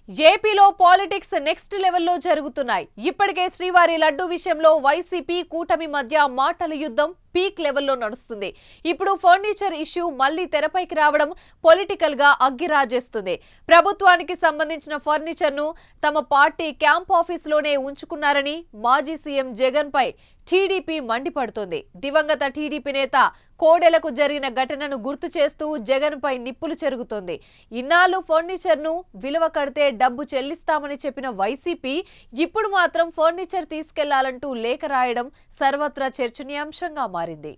ఏపీలో politics next లెవెల్లో జరుగుతున్నాయి. ఇప్పటికే శ్రీవారి లడ్డు విషయంలో వైసీపీ కూటమి మధ్య మాటల యుద్ధం పీక్ లెవెల్లో నడుస్తుంది. ఇప్పుడు ఫర్నిచర్ ఇష్యూ మళ్లీ తెరపైకి రావడం పొలిటికల్ గా అగ్గిరాజేస్తుంది. ప్రభుత్వానికి సంబంధించిన ఫర్నిచర్ ను తమ పార్టీ క్యాంప్ ఆఫీసులోనే ఉంచుకున్నారని మాజీ సీఎం జగన్ పై టీడీపీ మండిపడుతోంది. దివంగత టీడీపీ నేత కోడెలకు జరిగిన ఘటనను గుర్తు చేస్తూ జగన్ పై నిప్పులు చెరుగుతోంది. ఇన్నాళ్లు ఫర్నిచర్ ను విలువ కడితే డబ్బు చెల్లిస్తామని చెప్పిన వైసీపీ ఇప్పుడు మాత్రం ఫర్నిచర్ తీసుకెళ్లాలంటూ లేఖ రాయడం సర్వత్రా చర్చనీయాంశంగా మారింది.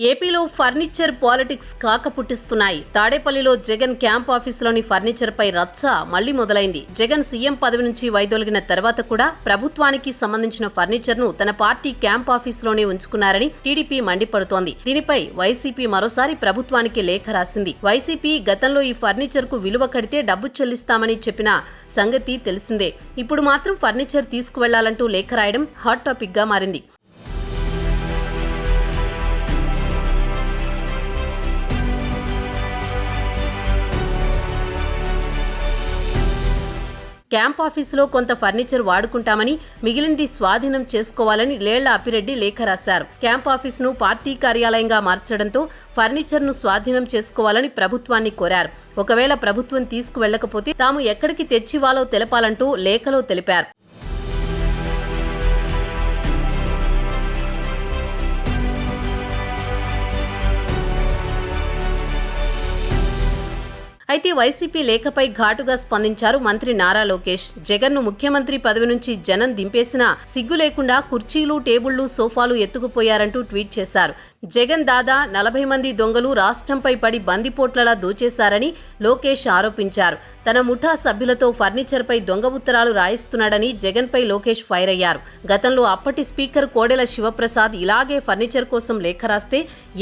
ఏపీలో ఫర్నిచర్ పాలిటిక్స్ కాకపుట్టిస్తున్నాయి. తాడేపల్లిలో జగన్ క్యాంప్ ఆఫీసులోని ఫర్నిచర్ పై రచ్చ మళ్లీ మొదలైంది. జగన్ సీఎం పదవి నుంచి వైదొలిగిన తర్వాత కూడా ప్రభుత్వానికి సంబంధించిన ఫర్నిచర్ ను తన పార్టీ క్యాంప్ ఆఫీసులోనే ఉంచుకున్నారని టీడీపీ మండిపడుతోంది. దీనిపై వైసీపీ మరోసారి ప్రభుత్వానికి లేఖ రాసింది. వైసీపీ గతంలో ఈ ఫర్నిచర్ కు విలువ కడితే డబ్బు చెల్లిస్తామని చెప్పిన సంగతి తెలిసిందే. ఇప్పుడు మాత్రం ఫర్నిచర్ తీసుకువెళ్లాలంటూ లేఖ రాయడం హాట్ టాపిక్ గా మారింది. క్యాంప్ ఆఫీసులో కొంత ఫర్నిచర్ వాడుకుంటామని, మిగిలింది స్వాధీనం చేసుకోవాలని లేళ్ల అప్పిరెడ్డి లేఖ రాశారు. క్యాంప్ ఆఫీసును పార్టీ కార్యాలయంగా మార్చడంతో ఫర్నిచర్ను స్వాధీనం చేసుకోవాలని ప్రభుత్వాన్ని కోరారు. ఒకవేళ ప్రభుత్వం తీసుకువెళ్లకపోతే తాము ఎక్కడికి తెచ్చివాలో తెలపాలంటూ లేఖలో తెలిపారు. అయితే వైసీపీ లేఖపై ఘాటుగా స్పందించారు మంత్రి నారా లోకేష్. జగన్ను ముఖ్యమంత్రి పదవి నుంచి జనం దింపేసినా సిగ్గు లేకుండా కుర్చీలు, టేబుళ్లు, సోఫాలు ఎత్తుకుపోయారంటూ ట్వీట్ చేశారు. జగన్ దాదా 40 మంది దొంగలు రాష్ట్రంపై పడి బందిపోట్లలా దోచేశారని లోకేష్ ఆరోపించారు. తన ముఠా సభ్యులతో ఫర్నిచర్పై దొంగ ఉత్తరాలు రాయిస్తున్నాడని జగన్పై లోకేష్ ఫైర్ అయ్యారు. గతంలో అప్పటి స్పీకర్ కోడెల శివప్రసాద్ ఇలాగే ఫర్నిచర్ కోసం లేఖ రాస్తే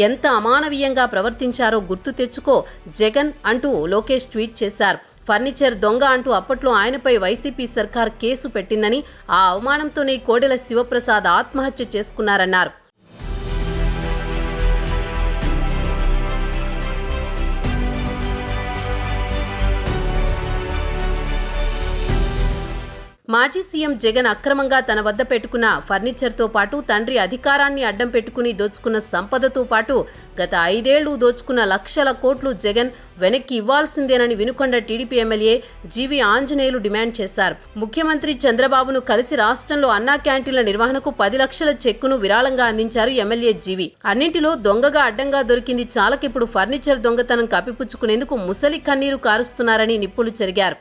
ఎంత అమానవీయంగా ప్రవర్తించారో గుర్తు తెచ్చుకో జగన్ అంటూ లోకేష్ ట్వీట్ చేశారు. ఫర్నిచర్ దొంగ అంటూ అప్పట్లో ఆయనపై వైసీపీ సర్కార్ కేసు పెట్టిందని, ఆ అవమానంతోనే కోడెల శివప్రసాద్ ఆత్మహత్య చేసుకున్నారన్నారు. మాజీ సీఎం జగన్ అక్రమంగా తన వద్ద పెట్టుకున్న ఫర్నిచర్తో పాటు తండ్రి అధికారాన్ని అడ్డం పెట్టుకుని దోచుకున్న సంపదతో పాటు గత 5 ఏళ్లు దోచుకున్న లక్షల కోట్లు జగన్ వెనక్కి ఇవ్వాల్సిందేనని Vinukonda TDP MLA GV Anjaneyulu demand చేశారు. ముఖ్యమంత్రి చంద్రబాబును కలిసి రాష్ట్రంలో అన్నా క్యాంటీన్ల నిర్వహణకు 10 లక్షల చెక్కును విరాళంగా అందించారు ఎమ్మెల్యే జీవీ. అన్నింటిలో దొంగగా అడ్డంగా దొరికింది చాలకిప్పుడు ఫర్నిచర్ దొంగతనం కప్పిపుచ్చుకునేందుకు ముసలి కన్నీరు కారుస్తున్నారని నిప్పులు చెరిగారు.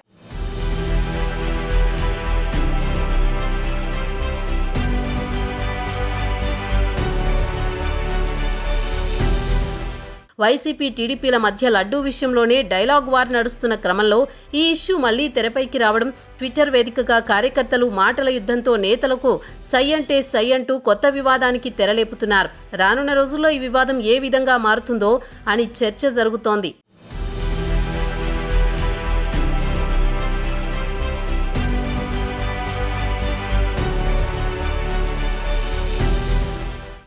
వైసీపీ, టీడీపీల మధ్య లడ్డూ విషయంలోనే డైలాగ్ వార్ నడుస్తున్న క్రమంలో ఈ ఇష్యూ మళ్లీ తెరపైకి రావడం, ట్విట్టర్ వేదికగా కార్యకర్తలు మాటల యుద్ధంతో నేతలకు సై అంటే సై అంటూ కొత్త వివాదానికి తెరలేపుతున్నారు. రానున్న రోజుల్లో ఈ వివాదం ఏ విధంగా మారుతుందో అని చర్చ జరుగుతోంది.